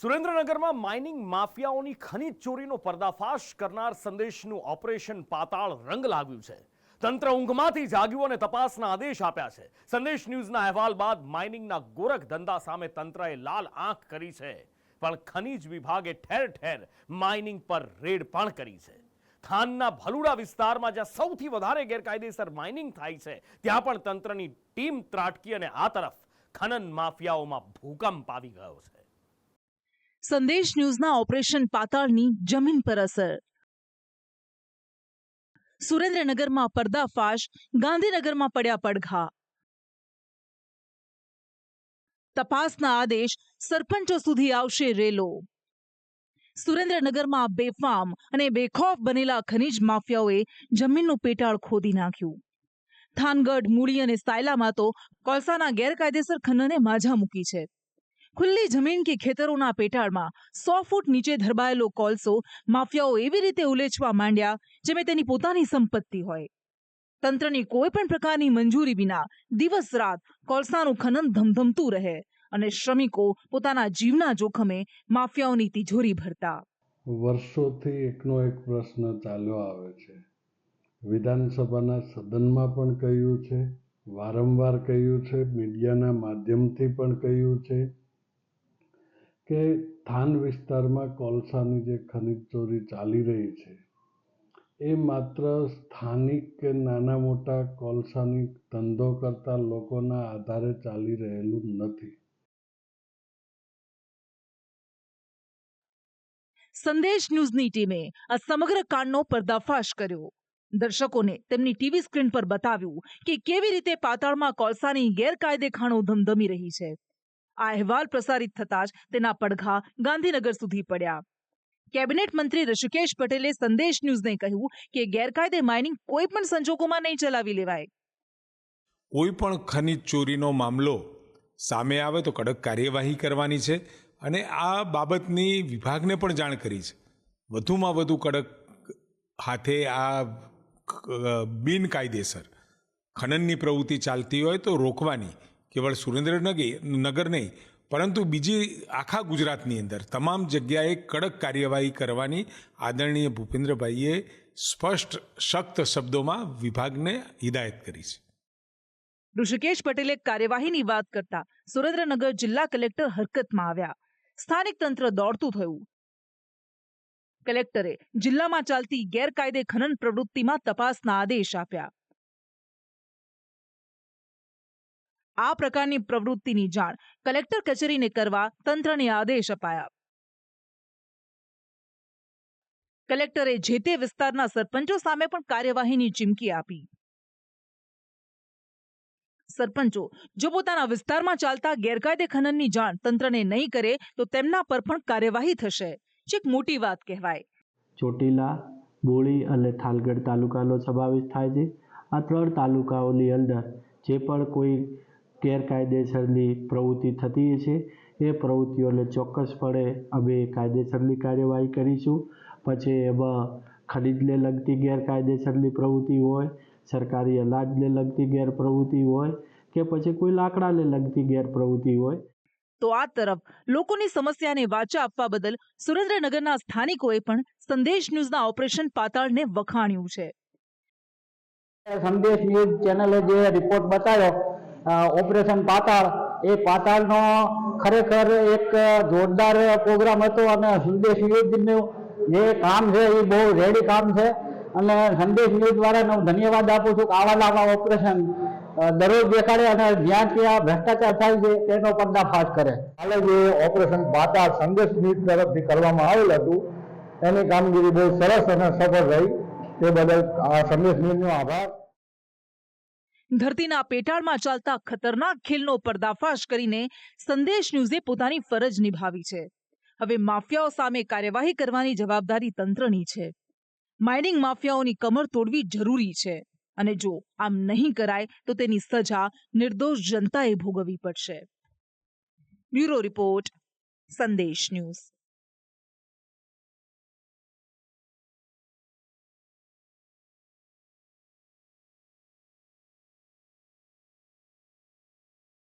સુરેન્દ્રનગરમાં માઇનિંગ માફિયાઓની ખનીજ ચોરીનો પર્દાફાશ કરનાર સંદેશનું ઓપરેશન પાતાળ રંગ લાવ્યું છે. તંત્ર ઊંઘમાંથી જાગ્યું અને તપાસના આદેશ આપ્યા છે. સંદેશ ન્યૂઝના અહેવાલ બાદ માઇનિંગના ગોરખ ધંધા સામે તંત્રએ લાલ આંખ કરી છે, પણ ખનીજ વિભાગે ઠેર ઠેર માઇનિંગ પર રેડ પણ કરી છે. થાનના ભલુડા વિસ્તારમાં જ્યાં સૌથી વધારે ગેરકાયદેસર માઇનિંગ થાય છે, ત્યાં પણ તંત્રની ટીમ ત્રાટકી અને આ તરફ ખનન માફિયાઓમાં ભૂકંપ આવી ગયો છે. સંદેશ ન્યૂઝના ઓપરેશન પાતાળની જમીન પર અસર. સુરેન્દ્રનગરમાં પર્દાફાશ, ગાંધીનગરમાં પડ્યા પડઘા. તપાસના આદેશ, સરપંચો સુધી આવશે રેલો. સુરેન્દ્રનગરમાં બેફામ અને બેખૌફ બનેલા ખનીજ માફિયાઓએ જમીનનું પેટાળ ખોદી નાખ્યું. થાનગઢ, મૂળી અને સાયલામાં તો કોલસાના ગેરકાયદેસર ખનને માઝા મૂકી છે. ખુલ્લી જમીન કે ખેતરોના પેટાળમાં 100 ફૂટ નીચે ધરબાયેલો કોલસો માફિયાઓ એવી રીતે ઉલેચવા માંડ્યા જેમ તેની પોતાની સંપત્તિ હોય. તંત્રની કોઈ પણ પ્રકારની મંજૂરી વિના દિવસ રાત કોલસાનું ખનન ધમધમતું રહે અને શ્રમિકો પોતાના જીવના જોખમે માફિયાઓની તિજોરી ભરતા. વર્ષોથી એકનો એક પ્રશ્ન ચાલ્યો આવે છે. વિધાનસભાના સદનમાં પણ કહ્યું છે, વારંવાર કહ્યું છે, મીડિયાના માધ્યમથી પણ કહ્યું છે કે થાન વિસ્તારમાં કોલસાની જે ખનીજ ચોરી ચાલી રહી છે એ માત્ર સ્થાનિક કે નાના મોટા કોલસાની ધંધો કરતા લોકોના આધારે ચાલી રહેલું નથી. સંદેશ ન્યૂઝની ટીમે આ સમગ્ર કાંડનો પર્દાફાશ કર્યો. દર્શકોને તેમની ટીવી સ્ક્રીન પર બતાવ્યું કે કેવી રીતે પાતાળમાં કોલસાની ગેરકાયદે ખાણો ધમધમી રહી છે. આ અહેવાલ પ્રસારિત થતાં જ તેના પડઘા ગાંધીનગર સુધી પડ્યા. કેબિનેટ મંત્રી ઋષિકેશ પટેલે સંદેશ ન્યૂઝને કહ્યું કે ગેરકાયદે માઇનિંગ કોઈ પણ સંજોગોમાં નહીં ચલાવી લેવાય. કોઈ પણ ખનીજ ચોરીનો મામલો સામે આવે તો કડક કાર્યવાહી કરવાની છે અને આ બાબતની વિભાગને પણ જાણ કરી છે. વધુમાં વધુ કડક હાથે આ બિનકાયદેસર ખનનની પ્રવૃત્તિ ચાલતી હોય તો રોકવાની. કેવળ સુરેન્દ્રનગર નહીં પરંતુ બીજી આખા ગુજરાતની અંદર તમામ જગ્યાએ કડક કાર્યવાહી કરવાની આદરણીય ભૂપેન્દ્રભાઈએ સ્પષ્ટ સખ્ત શબ્દોમાં વિભાગને હિદાયત કરી છે. ઋષિકેશ પટેલે કાર્યવાહીની વાત કરતા સુરેન્દ્રનગર જિલ્લા કલેક્ટર હરકતમાં આવ્યા. સ્થાનિક તંત્ર દોડતું થયું. કલેક્ટરે જિલ્લામાં ચાલતી ગેરકાયદે ખનન પ્રવૃત્તિમાં તપાસના આદેશ આપ્યા. આ પ્રકારની પ્રવૃત્તિની જાણ કલેક્ટર કચેરીને કરવા તંત્રને આદેશ અપાયા. કલેક્ટરે જે તે વિસ્તારના સરપંચો સામે પણ કાર્યવાહીની ચીમકી આપી. સરપંચો જો પોતાના વિસ્તારમાં ચાલતા ગેરકાયદે ખનનની જાણ તંત્રને નહીં કરે તો તેમના પર પણ કાર્યવાહી થશે. જે એક મોટી વાત કહેવાય. ચોટીલા, બોળી અને થાનગઢ તાલુકાનો સમાવેશ થાય છે. આ 3 તાલુકાઓની અંદર જે પણ કોઈ ગેરકાયદેસરની પ્રવૃત્તિ થતી છે એ પ્રવૃત્તિઓને ચોક્કસપણે અમે કાયદેસરની કાર્યવાહી કરીશું. પછી એમાં ખનીજને લગતી ગેરકાયદેસરની પ્રવૃત્તિ હોય, સરકારી અનાજને લગતી ગેરપ્રવૃત્તિ હોય કે પછી કોઈ લાકડાને લગતી ગેરપ્રવૃત્તિ હોય. તો આ તરફ લોકોની સમસ્યાને વાચા આપવા બદલ સુરેન્દ્રનગરના સ્થાનિકોએ પણ સંદેશ ન્યૂઝના ઓપરેશન પાતાળને વખાણ્યું છે. સંદેશ ન્યૂઝ ચેનલે જે રિપોર્ટ બતાવ્યો ઓપરેશન પાતાળ, એ પાતાળનો ખરેખર એક જોરદાર પ્રોગ્રામ હતો અને સંદેશ ન્યૂઝનું જે કામ છે એ બહુ રેડી કામ છે અને સંદેશ ન્યૂઝ વાળાને હું ધન્યવાદ આપું છું કે આવા ઓપરેશન દરરોજ દેખાડે અને જ્યાં ત્યાં ભ્રષ્ટાચાર થાય છે તેનો પર્દાફાશ કરે. હાલે જે ઓપરેશન પાતાળ સંદેશ ન્યૂઝ તરફથી કરવામાં આવેલ હતું એની કામગીરી બહુ સરસ અને સફળ રહી. તે બદલ આ સંદેશ ન્યૂઝનો આભાર. ધરતીના પેટાળમાં ચાલતા ખતરનાક ખેલનો પર્દાફાશ કરીને સંદેશ ન્યૂઝે પોતાની ફરજ નિભાવી છે. હવે માફિયાઓ સામે કાર્યવાહી કરવાની જવાબદારી તંત્રની છે. માઇનિંગ માફિયાઓની કમર તોડવી જરૂરી છે અને જો આમ નહીં કરાય તો તેની સજા નિર્દોષ જનતાએ ભોગવવી પડશે. બ્યુરો રિપોર્ટ, સંદેશ ન્યૂઝ.